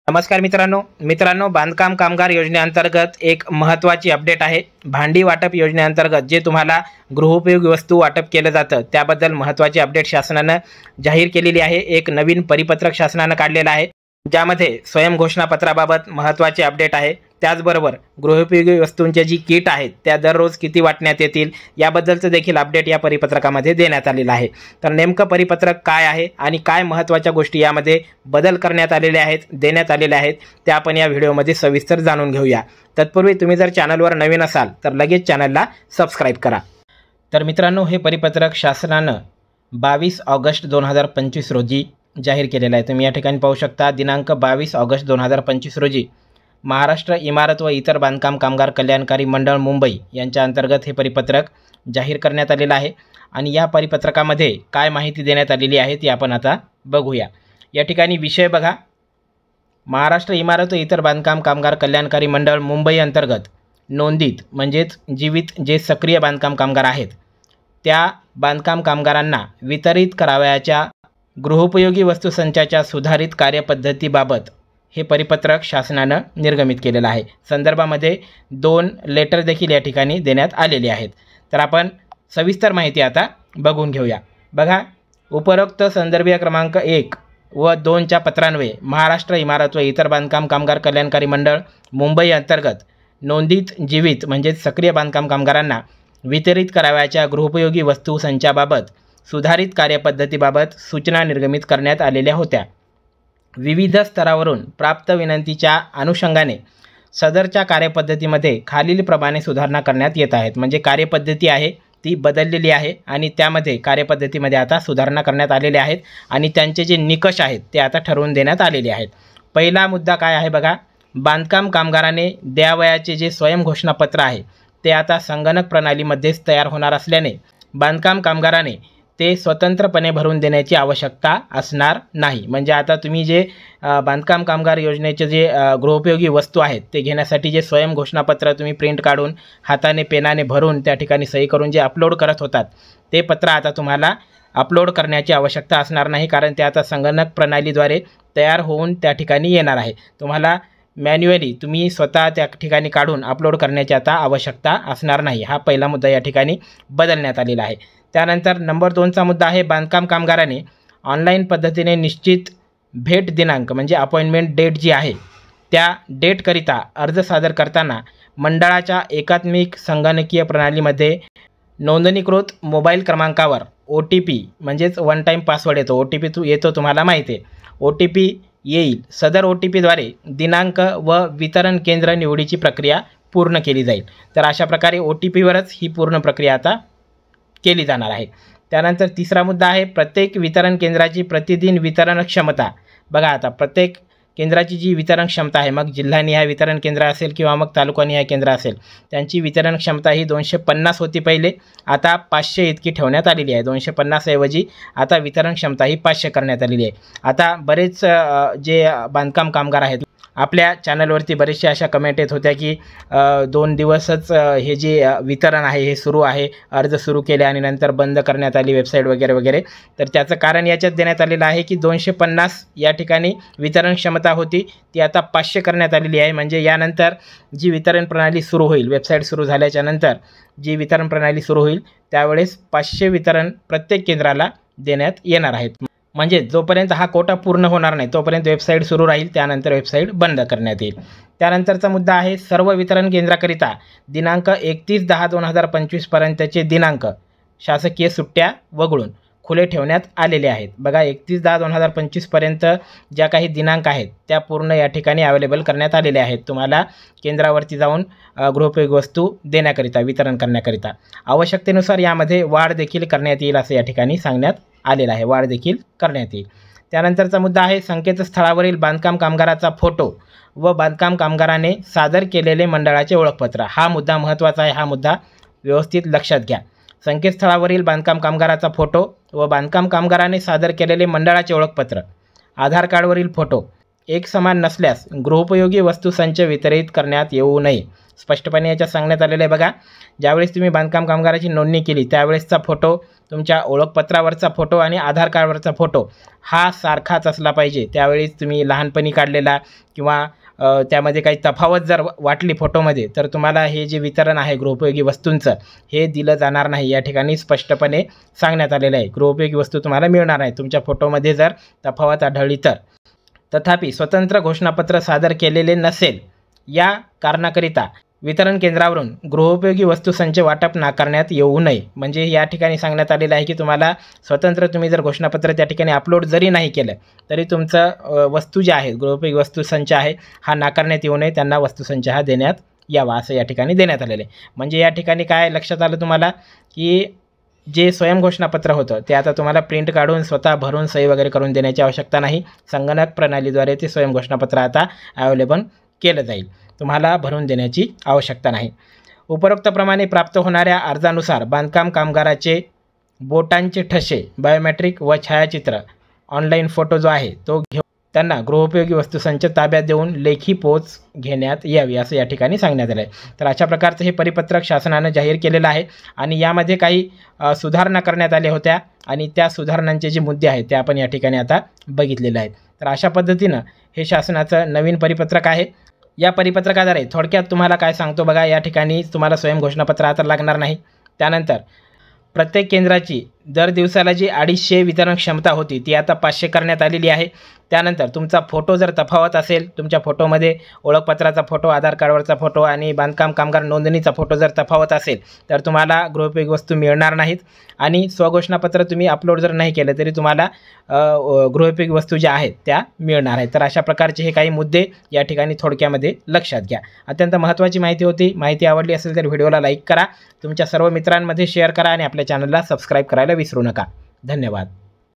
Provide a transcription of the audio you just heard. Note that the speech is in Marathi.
नमस्कार मित्रांनो बांधकाम कामगार योजनेअंतर्गत एक महत्त्वाची अपडेट आहे। भांडी वाटप योजनेअंतर्गत जे तुम्हाला गृहोपयोगी वस्तू वाटप केलं जातं त्याबद्दल महत्त्वाची अपडेट शासनाने जाहीर केलेली आहे। एक नवीन परिपत्रक शासनाने काढलेलं आहे ज्यामध्ये स्वयं घोषणापत्राबाबत महत्त्वाचे अपडेट आहे। त्याचबरोबर गृहोपयोगी वस्तूंचे जी किट आहेत त्या दररोज किती वाटण्यात येतील याबद्दलचं देखील अपडेट या परिपत्रकामध्ये देण्यात आलेलं आहे। तर नेमकं परिपत्रक काय आहे आणि काय महत्त्वाच्या गोष्टी यामध्ये बदल करण्यात आलेले आहेत देण्यात आलेले आहेत ते आपण या व्हिडिओमध्ये सविस्तर जाणून घेऊया। तत्पूर्वी तुम्ही जर चॅनलवर नवीन असाल तर लगेच चॅनलला सबस्क्राइब करा। तर मित्रांनो हे परिपत्रक शासनाने 22 ऑगस्ट 2025 रोजी जाहीर केलेलं आहे। तुम्ही या ठिकाणी पाहू शकता दिनांक 22 ऑगस्ट 2025 रोजी महाराष्ट्र इमारत व इतर बांधकाम कामगार कल्याणकारी मंडळ मुंबई यांच्या अंतर्गत हे परिपत्रक जाहीर करण्यात आलेलं आहे। आणि या परिपत्रकामध्ये काय माहिती देण्यात आलेली आहे ती आपण आता बघूया। या ठिकाणी विषय बघा, महाराष्ट्र इमारत व इतर बांधकाम कामगार कल्याणकारी मंडळ मुंबई अंतर्गत नोंदीत म्हणजेच जीवित जे सक्रिय बांधकाम कामगार आहेत त्या बांधकाम कामगारांना वितरित करावयाच्या गृहोपयोगी वस्तू संचाच्या सुधारित कार्यपद्धतीबाबत हे परिपत्रक शासनाने निर्गमित केलेलं आहे। संदर्भामध्ये 2 लेटर देखील या ठिकाणी देण्यात आलेले आहेत। तर आपण सविस्तर माहिती आता बघून घेऊया। बघा, उपरोक्त संदर्भीय क्रमांक 1 व 2च्या पत्रान्वये महाराष्ट्र इमारत व इतर बांधकाम कामगार कल्याणकारी मंडळ मुंबई अंतर्गत नोंदीत जीवित म्हणजेच सक्रिय बांधकाम कामगारांना वितरित करावयाच्या गृहोपयोगी वस्तू संचाबाबत सुधारित कार्यपद्धतीबाबत सूचना निर्गमित करण्यात आलेल्या होत्या। विविध स्तरावरून प्राप्त विनंतीच्या अनुषंगाने सदरच्या कार्यपद्धतीमध्ये खालीलप्रमाणे सुधारणा करण्यात येत आहेत। म्हणजे कार्यपद्धती आहे ती बदललेली आहे आणि त्यामध्ये कार्यपद्धतीमध्ये आता सुधारणा करण्यात आलेल्या आहेत आणि त्यांचे जे निकष आहेत ते आता ठरवून देण्यात आलेले आहेत। पहिला मुद्दा काय आहे बघा, बांधकाम कामगाराने द्यावयाचे जे स्वयं घोषणापत्र आहे ते आता संगणक प्रणालीमध्येच तयार होणार असल्याने बांधकाम कामगाराने ते स्वतंत्रपणे भरून देण्याची आवश्यकता असणार नाही। म्हणजे आता तुम्ही जे बांधकाम कामगार योजनेचे जे गृहोपयोगी वस्तू आहेत ते घेण्यासाठी जे स्वयं घोषणापत्र तुम्ही प्रिंट काढून हाताने पेनाने भरून त्या ठिकाणी सही करून जे अपलोड करत होतात ते पत्र आता तुम्हाला अपलोड करण्याची आवश्यकता असणार नाही, कारण ते आता संगणक प्रणालीद्वारे तयार होऊन त्या ठिकाणी येणार आहे। तुम्हाला मॅन्युअली तुम्ही स्वतः त्या ठिकाणी काढून अपलोड करण्याची आता आवश्यकता असणार नाही। हा पहिला मुद्दा या ठिकाणी बदलण्यात आलेला आहे। त्यानंतर नंबर 2चा मुद्दा आहे, बांधकाम कामगाराने ऑनलाईन पद्धतीने निश्चित भेट दिनांक म्हणजे अपॉइंटमेंट डेट जी आहे त्या डेटकरिता अर्ज सादर करताना मंडळाच्या एकात्मिक संगणकीय प्रणालीमध्ये नोंदणीकृत मोबाईल क्रमांकावर OTP म्हणजेच वन टाईम पासवर्ड येतो, OTP येतो तुम्हाला माहिती आहे, OTP येईल। सदर OTPद्वारे दिनांक व वितरण केंद्र निवडीची प्रक्रिया पूर्ण केली जाईल। तर अशा प्रकारे OTPवरच ही पूर्ण प्रक्रिया आता केली जाणार आहे। त्यानंतर तिसरा मुद्दा आहे, प्रत्येक वितरण केंद्राची प्रतिदिन वितरण क्षमता। बघा, आता प्रत्येक केंद्राची जी वितरण क्षमता आहे, मग जिल्हानिहाय वितरण केंद्र असेल किंवा मग तालुकानिहाय केंद्र असेल, त्यांची वितरण क्षमता ही 250 होती पहिले, आता 500 इतकी ठेवण्यात आलेली आहे। 250 ऐवजी आता वितरण क्षमता ही 500 करण्यात आलेली आहे। आता बरेच जे बांधकाम कामगार आहेत आपल्या चॅनलवरती बरेचशा अशा कमेंट येत होत्या की 2 दिवसच हे जे वितरण आहे हे सुरू आहे, अर्ज सुरू केले आणि नंतर बंद करण्यात आली वेबसाईट वगैरे वगैरे। तर त्याचं कारण याच्यात देण्यात आलेलं आहे की 250 या ठिकाणी वितरण क्षमता होती ती आता 500 करण्यात आलेली आहे। म्हणजे यानंतर जी वितरण प्रणाली सुरू होईल, वेबसाईट सुरू झाल्याच्या नंतर जी वितरण प्रणाली सुरू होईल त्यावेळेस 500 वितरण प्रत्येक केंद्राला देण्यात येणार आहेत। म्हणजे जोपर्यंत हा कोटा पूर्ण होणार नाही तोपर्यंत वेबसाईट सुरू राहील, त्यानंतर वेबसाईट बंद करण्यात येईल। त्यानंतरचा मुद्दा आहे, सर्व वितरण केंद्राकरिता दिनांक 31/10/2025 पर्यंतचे दिनांक शासकीय सुट्ट्या वगळून खुले ठेवण्यात आलेले आहेत। बघा, 31/10/2025 पर्यंत ज्या काही दिनांक आहेत त्या पूर्ण या ठिकाणी अवेलेबल करण्यात आलेले आहेत तुम्हाला केंद्रावरती जाऊन गृहोपयोगी वस्तू देण्याकरिता वितरण करण्याकरिता। आवश्यकतेनुसार यामध्ये वाढ देखील करण्यात येईल असं या ठिकाणी सांगण्यात आलेला आहे, वाढ देखील करण्यात येईल। त्यानंतरचा मुद्दा आहे, संकेतस्थळावरील बांधकाम कामगाराचा फोटो व बांधकाम कामगाराने सादर केलेले मंडळाचे ओळखपत्र। हा मुद्दा महत्त्वाचा आहे, हा मुद्दा व्यवस्थित लक्षात घ्या। संकेतस्थळावरील बांधकाम कामगाराचा फोटो व बांधकाम कामगाराने सादर केलेले मंडळाचे ओळखपत्र, आधार कार्डवरील फोटो एक समान नसल्यास गृहोपयोगी वस्तू संच वितरित करण्यात येऊ नये. स्पष्टपणे याच्यात सांगण्यात आलेलं आहे बघा. ज्यावेळेस तुम्ही बांधकाम कामगाराची नोंदणी केली त्यावेळेसचा फोटो, तुमच्या ओळखपत्रावरचा फोटो आणि आधार कार्डवरचा फोटो हा सारखाच असला पाहिजे. त्यावेळेस तुम्ही लहानपणी काढलेला किंवा त्यामध्ये काही तफावत जर वाटली फोटोमध्ये तर तुम्हाला हे जे वितरण आहे गृहोपयोगी वस्तूंचं हे दिलं जाणार नाही. या ठिकाणी स्पष्टपणे सांगण्यात आलेलं आहे. गृहोपयोगी वस्तू तुम्हाला मिळणार नाही तुमच्या फोटोमध्ये जर तफावत आढळली तर. तथापि स्वतंत्र घोषणापत्र सादर केलेले नसेल या कारणाकरिता वितरण केंद्रावरून गृहोपयोगी वस्तू संच वाटप नाकारण्यात येऊ नये. म्हणजे या ठिकाणी सांगण्यात आलेलं आहे की तुम्हाला स्वतंत्र तुम्ही जर घोषणापत्र त्या ठिकाणी अपलोड जरी नाही केलं तरी तुमचं वस्तू जे आहेत गृहोपयोगी वस्तू संच आहे हा नाकारण्यात येऊ नये. त्यांना वस्तू संच हा देण्यात यावा असं या ठिकाणी देण्यात आलेलं आहे. म्हणजे या ठिकाणी काय लक्षात आलं तुम्हाला की जे स्वयंघोषणापत्र होतं ते आता तुम्हाला प्रिंट काढून स्वतः भरून सही वगैरे करून देण्याची आवश्यकता नाही. संगणक प्रणालीद्वारे ते स्वयंघोषणापत्र आता अवेलेबल केलं जाईल. तुम्हाला भरून देण्याची आवश्यकता नाही. उपरोक्तप्रमाणे प्राप्त होणाऱ्या अर्जानुसार बांधकाम कामगाराचे बोटांचे ठसे, बायोमेट्रिक व छायाचित्र, ऑनलाईन फोटो जो आहे तो घेऊन त्यांना गृहोपयोगी वस्तू संच ताब्यात देऊन लेखी पोच घेण्यात यावी असं या ठिकाणी सांगण्यात आलं आहे. तर अशा प्रकारचं हे परिपत्रक शासनानं जाहीर केलेलं आहे आणि यामध्ये काही सुधारणा करण्यात आल्या होत्या आणि त्या सुधारणांचे जे मुद्दे आहेत ते आपण या ठिकाणी आता बघितलेले आहेत. तर अशा पद्धतीनं हे शासनाचं नवीन परिपत्रक आहे. या परिपत्रकाद्वारे थोडक्यात तुम्हाला काय सांगतो बघा. या ठिकाणी तुम्हाला स्वयंघोषणापत्र आता लागणार नाही. त्यानंतर प्रत्येक केंद्राची दर दिवसाला जी 250 वितरण क्षमता होती ती आता 500 करण्यात आलेली आहे. त्यानंतर तुमचा फोटो जर तफावत असेल, तुमच्या फोटोमध्ये ओळखपत्राचा फोटो, आधार कार्डवरचा फोटो आणि बांधकाम कामगार नोंदणीचा फोटो जर तफावत असेल तर तुम्हाला गृहोपयोगी वस्तू मिळणार नाहीत. आणि स्वघोषणापत्र तुम्ही अपलोड जर नाही केलं तरी तुम्हाला गृहोपयोगी वस्तू ज्या आहेत त्या मिळणार आहेत. तर अशा प्रकारचे हे काही मुद्दे या ठिकाणी थोडक्यामध्ये लक्षात घ्या. अत्यंत महत्त्वाची माहिती होती. माहिती आवडली असेल तर व्हिडिओला लाईक करा, तुमच्या सर्व मित्रांमध्ये शेअर करा आणि आपल्या चॅनलला सबस्क्राईब करायला विसरू नका. धन्यवाद.